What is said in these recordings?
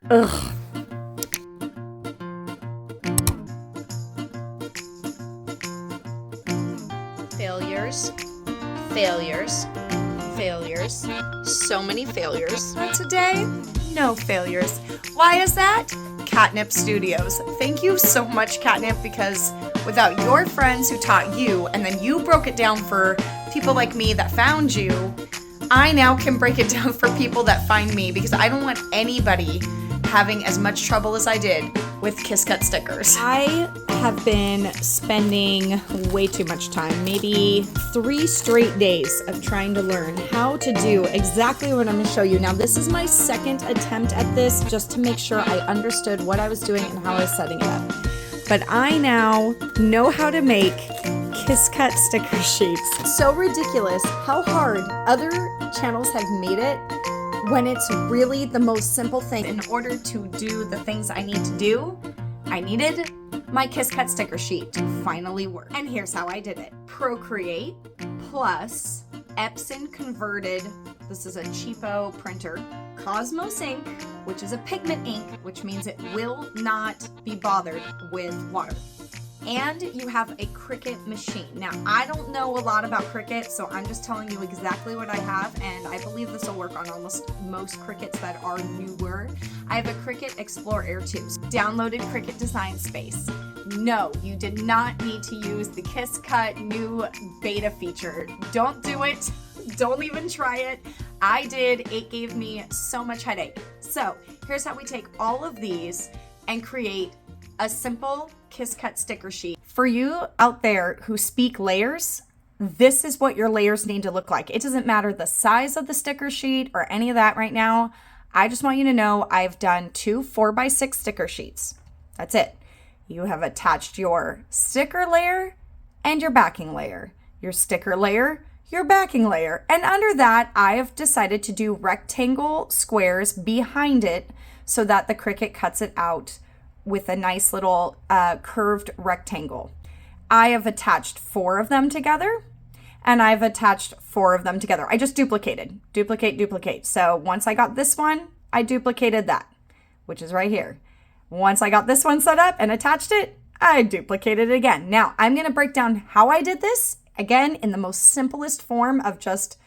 Ugh. Failures, failures, failures. So many failures. But today, no failures. Why is that? Katnipp Studios. Thank you so much, Katnipp, because without your friends who taught you, and then you broke it down for people like me that found you, I now can break it down for people that find me, because I don't want anybody having as much trouble as I did with Kiss Cut stickers. I have been spending way too much time, maybe 3 straight days of trying to learn how to do exactly what I'm going to show you. Now, this is my second attempt at this just to make sure I understood what I was doing and how I was setting it up. But I now know how to make Kiss Cut sticker sheets. So ridiculous how hard other channels have made it when it's really the most simple thing. In order to do the things I need to do, I needed my Kiss Cut sticker sheet to finally work. And here's how I did it. Procreate plus Epson converted, this is a cheapo printer, Cosmos ink, which is a pigment ink, which means it will not be bothered with water. And you have a Cricut machine. Now, I don't know a lot about Cricut, so I'm just telling you exactly what I have, and I believe this will work on almost most Cricuts that are newer. I have a Cricut Explore Air too. Downloaded Cricut Design Space. No, you did not need to use the Kiss Cut new beta feature. Don't do it. Don't even try it. I did. It gave me so much headache. So here's how we take all of these and create a simple Kiss Cut sticker sheet. For you out there who speak layers, this is what your layers need to look like. It doesn't matter the size of the sticker sheet or any of that right now. I just want you to know I've done 2 4x6 sticker sheets. That's it. You have attached your sticker layer and your backing layer. Your sticker layer, your backing layer. And under that, I have decided to do rectangle squares behind it so that the Cricut cuts it out with a nice little curved rectangle. I have attached 4 of them together, and I've attached 4 of them together. I just duplicated, duplicate. So once I got this one, I duplicated that, which is right here. Once I got this one set up and attached it, I duplicated it again. Now I'm gonna break down how I did this, again, in the most simplest form of just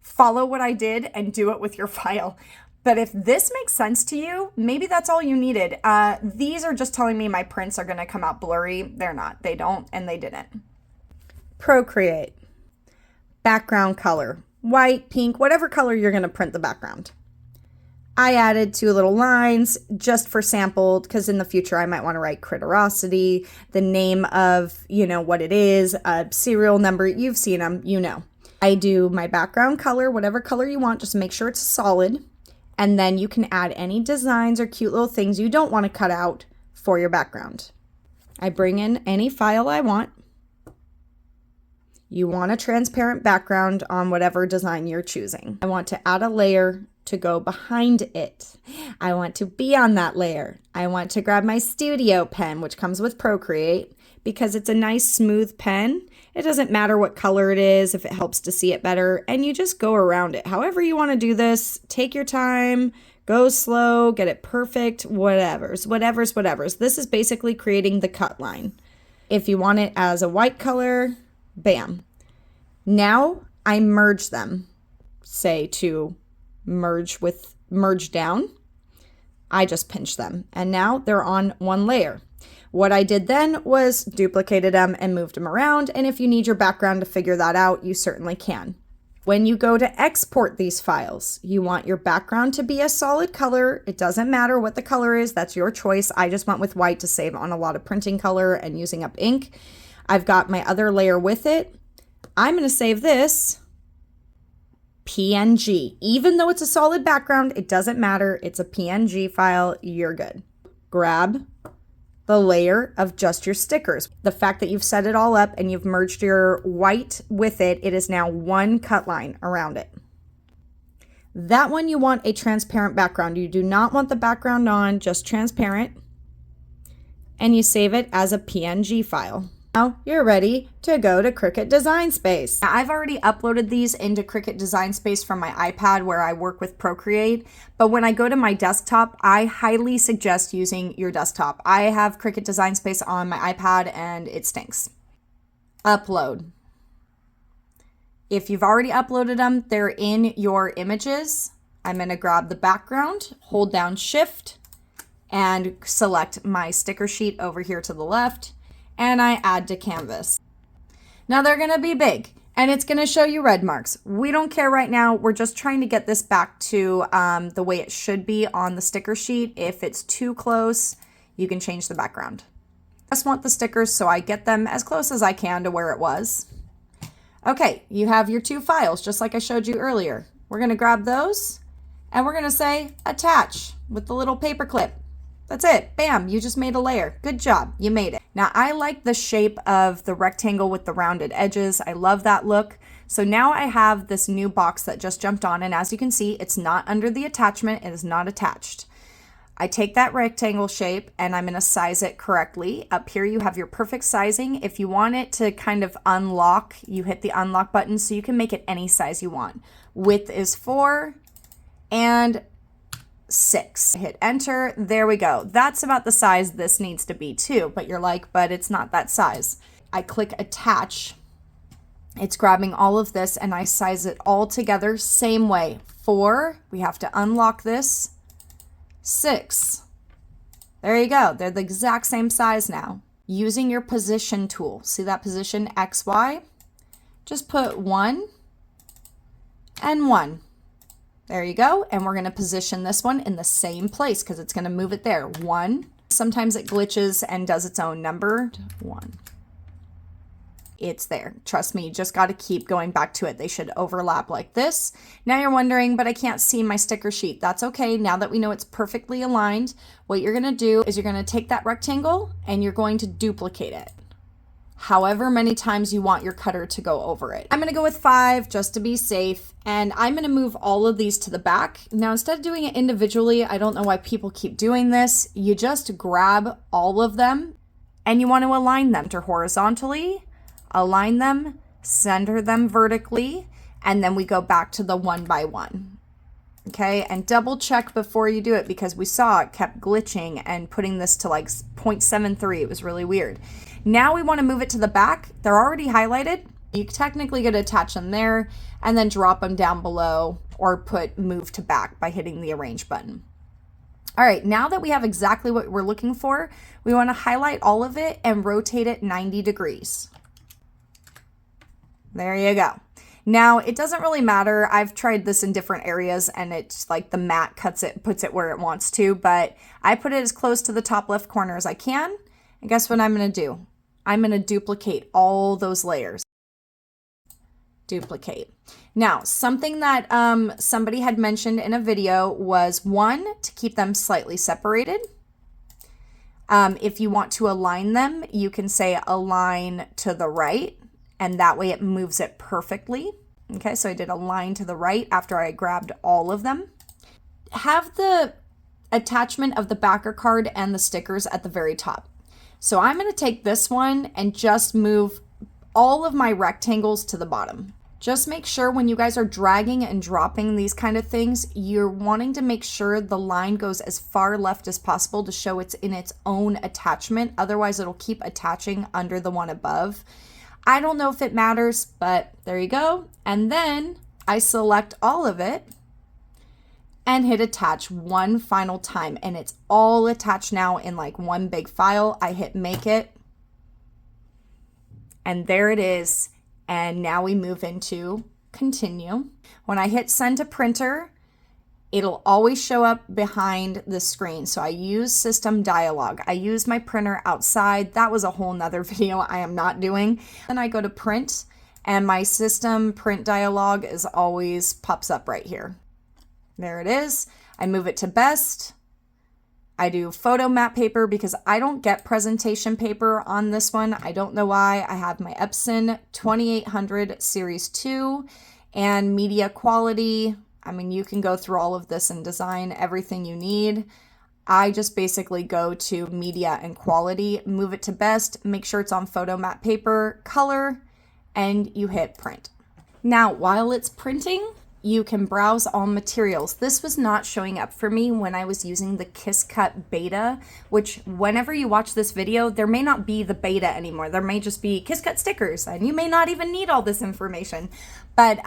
follow what I did and do it with your file. But if this makes sense to you, maybe that's all you needed. These are just telling me my prints are gonna come out blurry. They're not, they don't, and they didn't. Procreate, background color, white, pink, whatever color you're gonna print the background. I added 2 little lines just for sample, because in the future I might wanna write Critterosity, the name of, what it is, a serial number, you've seen them, you know. I do my background color, whatever color you want, just make sure it's solid. And then you can add any designs or cute little things you don't want to cut out for your background. I bring in any file I want. You want a transparent background on whatever design you're choosing. I want to add a layer to go behind it. I want to be on that layer. I want to grab my studio pen, which comes with Procreate, because it's a nice smooth pen. It doesn't matter what color it is if it helps to see it better, and you just go around it. However you want to do this, take your time, go slow, get it perfect, whatever's. This is basically creating the cut line. If you want it as a white color, bam. Now I merge them. Say to merge down, I just pinch them, and now they're on one layer. What I did then was duplicated them and moved them around, and if you need your background to figure that out, you certainly can. When you go to export these files, you want your background to be a solid color. It doesn't matter what the color is, that's your choice. I just went with white to save on a lot of printing color and using up ink. I've got my other layer with it. I'm gonna save this PNG. Even though it's a solid background, it doesn't matter. It's a PNG file, you're good. Grab the layer of just your stickers. The fact that you've set it all up and you've merged your white with it, it is now one cut line around it. That one you want a transparent background. You do not want the background on, just transparent. And you save it as a PNG file. Now you're ready to go to Cricut Design Space. Now, I've already uploaded these into Cricut Design Space from my iPad where I work with Procreate, but when I go to my desktop, I highly suggest using your desktop. I have Cricut Design Space on my iPad and it stinks. Upload. If you've already uploaded them, they're in your images. I'm going to grab the background, hold down Shift, and select my sticker sheet over here to the left, and I add to canvas. Now they're going to be big and it's going to show you red marks. We don't care right now. We're just trying to get this back to the way it should be on the sticker sheet. If it's too close, you can change the background. I just want the stickers so I get them as close as I can to where it was. Okay, you have your two files just like I showed you earlier. We're going to grab those and we're going to say attach with the little paper clip. That's it. Bam, you just made a layer. Good job. You made it. Now I like the shape of the rectangle with the rounded edges. I love that look. So now I have this new box that just jumped on, and as you can see, it's not under the attachment. It is not attached. I take that rectangle shape and I'm going to size it correctly. Up here you have your perfect sizing. If you want it to kind of unlock, you hit the unlock button so you can make it any size you want. Width is 4 and 6. Hit enter. There we go. That's about the size this needs to be too, but you're like, but it's not that size. I click attach. It's grabbing all of this and I size it all together same way. 4, we have to unlock this. 6. There you go. They're the exact same size now. Using your position tool. See that position XY? Just put 1 and 1. There you go. And we're going to position this one in the same place because it's going to move it there. 1. Sometimes it glitches and does its own number. 1. It's there. Trust me, you just got to keep going back to it. They should overlap like this. Now you're wondering, but I can't see my sticker sheet. That's okay. Now that we know it's perfectly aligned, what you're going to do is you're going to take that rectangle and you're going to duplicate it however many times you want your cutter to go over it. I'm going to go with 5 just to be safe, and I'm going to move all of these to the back. Now, instead of doing it individually, I don't know why people keep doing this. You just grab all of them and you want to align them to horizontally, align them, center them vertically, and then we go back to the 1 by 1. Okay, and double check before you do it because we saw it kept glitching and putting this to like 0.73. It was really weird. Now we want to move it to the back. They're already highlighted. You technically get to attach them there and then drop them down below or put move to back by hitting the arrange button. All right, now that we have exactly what we're looking for, we want to highlight all of it and rotate it 90 degrees. There you go. Now, it doesn't really matter. I've tried this in different areas and it's like the mat puts it where it wants to, but I put it as close to the top left corner as I can. And guess what I'm going to do? I'm going to duplicate all those layers. Duplicate. Now, something that somebody had mentioned in a video was 1, to keep them slightly separated. If you want to align them, you can say align to the right, and that way it moves it perfectly. Okay, so I did align to the right after I grabbed all of them. Have the attachment of the backer card and the stickers at the very top. So I'm going to take this one and just move all of my rectangles to the bottom. Just make sure when you guys are dragging and dropping these kind of things, you're wanting to make sure the line goes as far left as possible to show it's in its own attachment. Otherwise, it'll keep attaching under the one above. I don't know if it matters, but there you go. And then I select all of it and hit attach one final time, and it's all attached now in like one big file. I hit make it, and there it is. And now we move into continue. When I hit send to printer, it'll always show up behind the screen. So I use system dialog. I use my printer outside. That was a whole nother video I am not doing. Then I go to print, and my system print dialog is always pops up right here. There it is. I move it to best. I do photo matte paper because I don't get presentation paper on this one. I don't know why. I have my Epson 2800 Series 2 and media quality. I mean, you can go through all of this and design everything you need. I just basically go to media and quality, move it to best, make sure it's on photo matte paper, color, and you hit print. Now, while it's printing, you can browse all materials. This was not showing up for me when I was using the Kiss Cut beta, which whenever you watch this video, there may not be the beta anymore. There may just be Kiss Cut stickers, and you may not even need all this information. But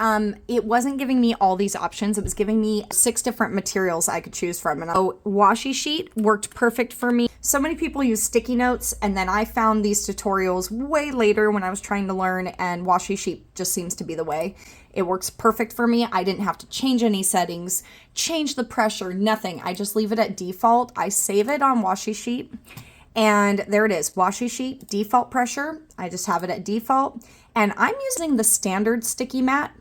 it wasn't giving me all these options. It was giving me 6 different materials I could choose from. And washi sheet worked perfect for me. So many people use sticky notes, and then I found these tutorials way later when I was trying to learn, and washi sheet just seems to be the way. It works perfect for me. I didn't have to change any settings, change the pressure, nothing. I just leave it at default. I save it on washi sheet, and there it is, washi sheet, default pressure. I just have it at default, and I'm using the standard sticky mat,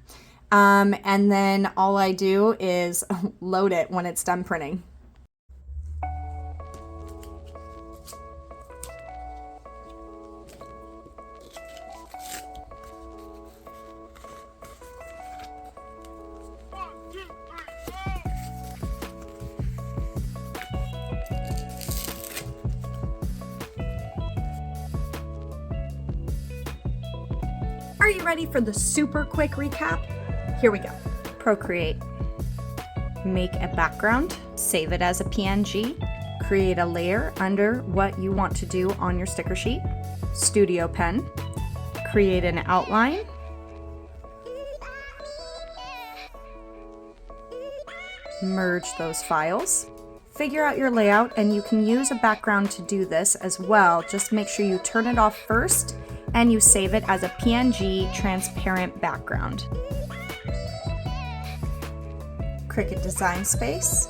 and then all I do is load it when it's done printing. Are you ready for the super quick recap? Here we go. Procreate. Make a background, save it as a PNG, create a layer under what you want to do on your sticker sheet, Studio Pen, create an outline, merge those files, figure out your layout, and you can use a background to do this as well. Just make sure you turn it off first and you save it as a PNG transparent background. Cricut Design Space.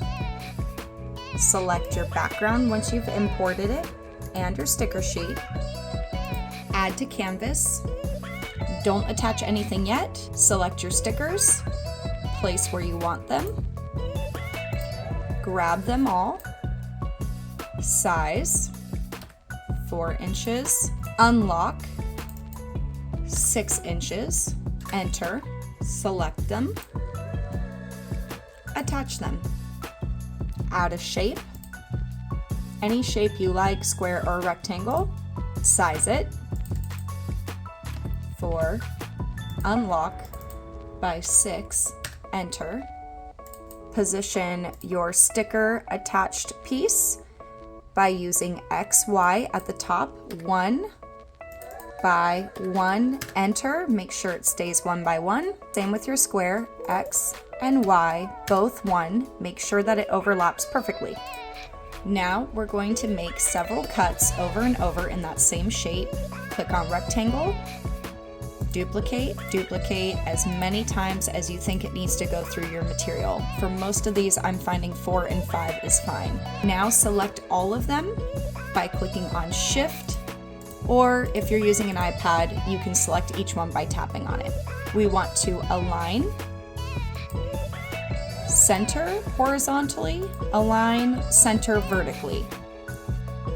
Select your background once you've imported it and your sticker sheet. Add to canvas. Don't attach anything yet. Select your stickers. Place where you want them. Grab them all. Size 4 inches. Unlock 6 inches. Enter. Select them. Attach them. Add a shape. Any shape you like, square or rectangle. Size it. 4. Unlock by 6. Enter. Position your sticker attached piece by using XY at the top. 1 by 1. Enter. Make sure it stays 1 by 1. Same with your square. X and Y, both 1. Make sure that it overlaps perfectly. Now we're going to make several cuts over and over in that same shape. Click on rectangle, duplicate as many times as you think it needs to go through your material. For most of these, I'm finding 4 and 5 is fine. Now select all of them by clicking on Shift, or if you're using an iPad, you can select each one by tapping on it. We want to align, center horizontally, align, center vertically.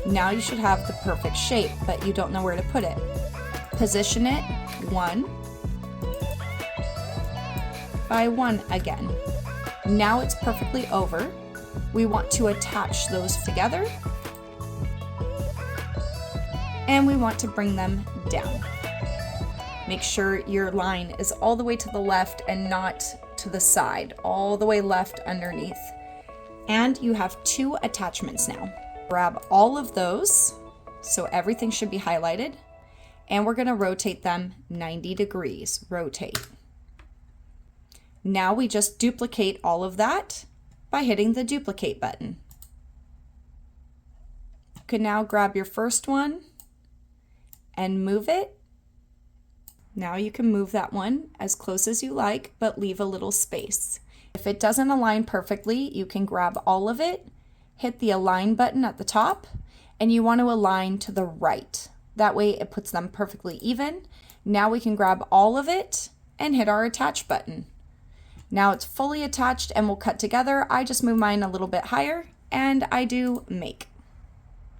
Now you should have the perfect shape, but you don't know where to put it. Position it 1 by 1 again. Now it's perfectly over. We want to attach those together, and we want to bring them down. Make sure your line is all the way to the left and not to the side, all the way left underneath. And you have 2 attachments now. Grab all of those, so everything should be highlighted, and we're going to rotate them 90 degrees. Rotate. Now we just duplicate all of that by hitting the duplicate button. You can now grab your first one and move it. Now you can move that one as close as you like, but leave a little space. If it doesn't align perfectly, you can grab all of it, hit the align button at the top, and you want to align to the right. That way it puts them perfectly even. Now we can grab all of it and hit our attach button. Now it's fully attached and we'll cut together. I just move mine a little bit higher and I do make.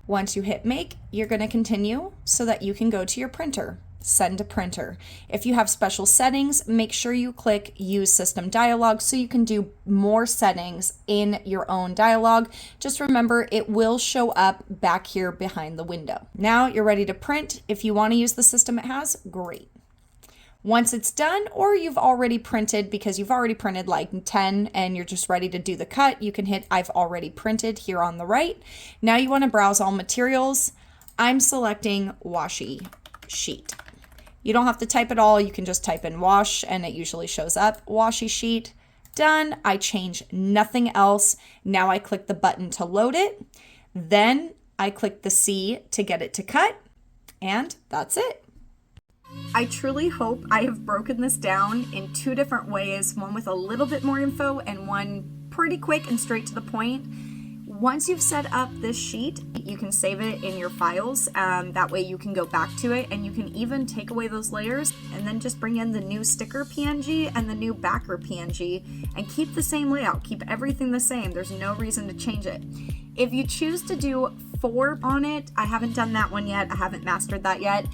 Once you hit make, you're going to continue so that you can go to your printer. send to printer. If you have special settings, make sure you click use system dialog so you can do more settings in your own dialog. Just remember, it will show up back here behind the window. Now you're ready to print. If you want to use the system it has, great. Once it's done, or you've already printed because you've already printed like 10 and you're just ready to do the cut, you can hit I've already printed here on the right. Now you want to browse all materials. I'm selecting washi sheet. You don't have to type it all. You can just type in wash and it usually shows up. Washi sheet. Done. I change nothing else. Now I click the button to load it. Then I click the C to get it to cut. And that's it. I truly hope I have broken this down in 2 different ways, one with a little bit more info and one pretty quick and straight to the point. Once you've set up this sheet, you can save it in your files. That way you can go back to it and you can even take away those layers and then just bring in the new sticker PNG and the new backer PNG and keep the same layout, keep everything the same. There's no reason to change it. If you choose to do 4 on it, I haven't done that one yet. I haven't mastered that yet.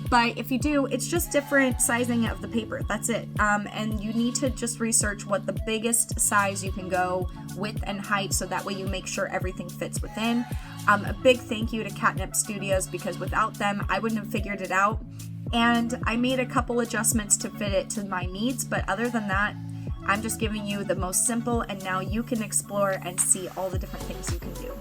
But if you do, it's just different sizing of the paper. That's it. And you need to just research what the biggest size you can go, width and height, so that way you make sure everything fits within. A big thank you to Katnipp Studios, because without them, I wouldn't have figured it out. And I made a couple adjustments to fit it to my needs, but other than that, I'm just giving you the most simple, and now you can explore and see all the different things you can do.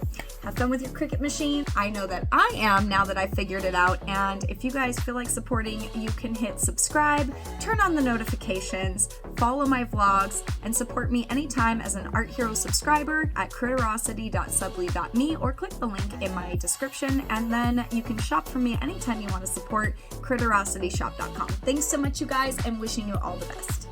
Have fun with your Cricut machine. I know that I am now that I figured it out, and if you guys feel like supporting, you can hit subscribe, turn on the notifications, follow my vlogs, and support me anytime as an Art Hero subscriber at critterosity.subly.me, or click the link in my description, and then you can shop from me anytime you want to support critterosityshop.com. Thanks so much, you guys, and wishing you all the best.